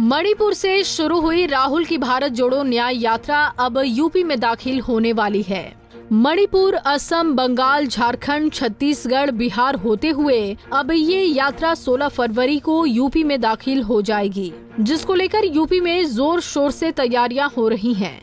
मणिपुर से शुरू हुई राहुल की भारत जोड़ो न्याय यात्रा अब यूपी में दाखिल होने वाली है। मणिपुर, असम, बंगाल, झारखंड, छत्तीसगढ़, बिहार होते हुए अब ये यात्रा 16 फरवरी को यूपी में दाखिल हो जाएगी, जिसको लेकर यूपी में जोर शोर से तैयारियां हो रही हैं।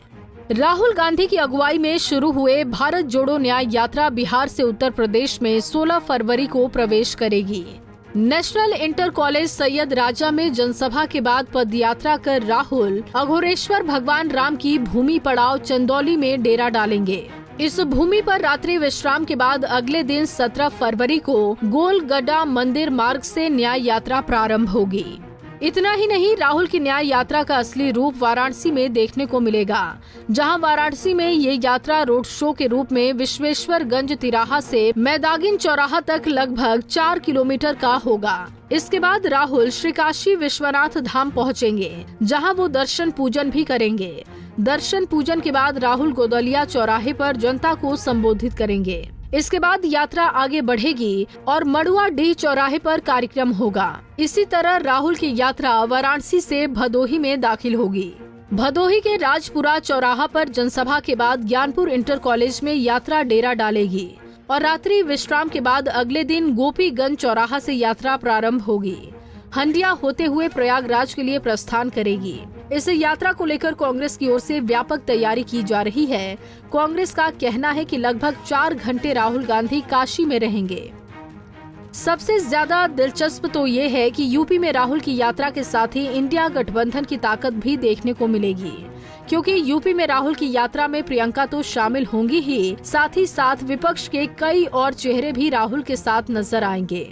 राहुल गांधी की अगुवाई में शुरू हुए भारत जोड़ो न्याय यात्रा बिहार से उत्तर प्रदेश में 16 फरवरी को प्रवेश करेगी। नेशनल इंटर कॉलेज सैयद राजा में जनसभा के बाद पदयात्रा कर राहुल अघोरेश्वर भगवान राम की भूमि पड़ाव चंदौली में डेरा डालेंगे। इस भूमि पर रात्रि विश्राम के बाद अगले दिन 17 फरवरी को गोलगड्डा मंदिर मार्ग से न्याय यात्रा प्रारंभ होगी। इतना ही नहीं, राहुल की न्याय यात्रा का असली रूप वाराणसी में देखने को मिलेगा, जहां वाराणसी में ये यात्रा रोड शो के रूप में विश्वेश्वरगंज तिराहा से मैदागिन चौराहा तक लगभग 4 किलोमीटर का होगा। इसके बाद राहुल श्री काशी विश्वनाथ धाम पहुंचेंगे, जहां वो दर्शन पूजन भी करेंगे। दर्शन पूजन के बाद राहुल गोदलिया चौराहे पर जनता को संबोधित करेंगे। इसके बाद यात्रा आगे बढ़ेगी और मड़ुआडीह चौराहे पर कार्यक्रम होगा। इसी तरह राहुल की यात्रा वाराणसी से भदोही में दाखिल होगी। भदोही के राजपुरा चौराहा पर जनसभा के बाद ज्ञानपुर इंटर कॉलेज में यात्रा डेरा डालेगी और रात्रि विश्राम के बाद अगले दिन गोपीगंज चौराहा से यात्रा प्रारंभ होगी। हंडिया होते हुए प्रयागराज के लिए प्रस्थान करेगी। इस यात्रा को लेकर कांग्रेस की ओर से व्यापक तैयारी की जा रही है। कांग्रेस का कहना है कि लगभग 4 घंटे राहुल गांधी काशी में रहेंगे। सबसे ज्यादा दिलचस्प तो ये है कि यूपी में राहुल की यात्रा के साथ ही इंडिया गठबंधन की ताकत भी देखने को मिलेगी, क्योंकि यूपी में राहुल की यात्रा में प्रियंका तो शामिल होंगी ही साथ विपक्ष के कई और चेहरे भी राहुल के साथ नजर आएंगे।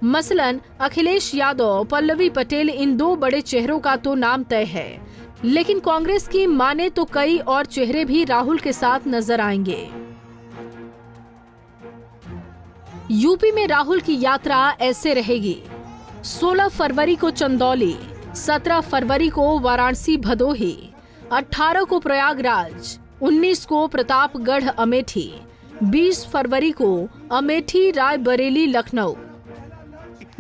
मसलन अखिलेश यादव, पल्लवी पटेल, इन 2 बड़े चेहरों का तो नाम तय है, लेकिन कांग्रेस की माने तो कई और चेहरे भी राहुल के साथ नजर आएंगे। यूपी में राहुल की यात्रा ऐसे रहेगी: 16 फरवरी को चंदौली, 17 फरवरी को वाराणसी भदोही, 18 को प्रयागराज, 19 को प्रतापगढ़ अमेठी, 20 फरवरी को अमेठी रायबरेली लखनऊ।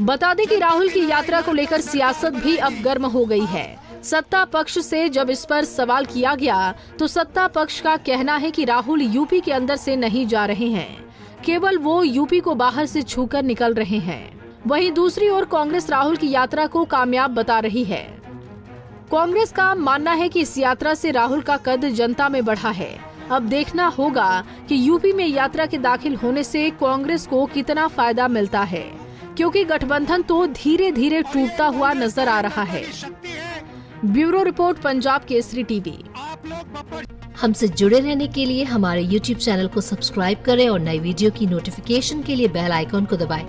बता दें कि राहुल की यात्रा को लेकर सियासत भी अब गर्म हो गई है। सत्ता पक्ष से जब इस पर सवाल किया गया तो सत्ता पक्ष का कहना है कि राहुल यूपी के अंदर से नहीं जा रहे हैं, केवल वो यूपी को बाहर से छूकर निकल रहे हैं। वहीं दूसरी ओर कांग्रेस राहुल की यात्रा को कामयाब बता रही है। कांग्रेस का मानना है कि इस यात्रा से राहुल का कद जनता में बढ़ा है। अब देखना होगा कि यूपी में यात्रा के दाखिल होने से कांग्रेस को कितना फायदा मिलता है, क्योंकि गठबंधन तो धीरे धीरे टूटता हुआ नजर आ रहा है। Bureau report, Punjab Kesari TV. हमसे जुड़े रहने के लिए हमारे YouTube चैनल को सब्सक्राइब करें और नई वीडियो की नोटिफिकेशन के लिए बेल आइकॉन को दबाएं।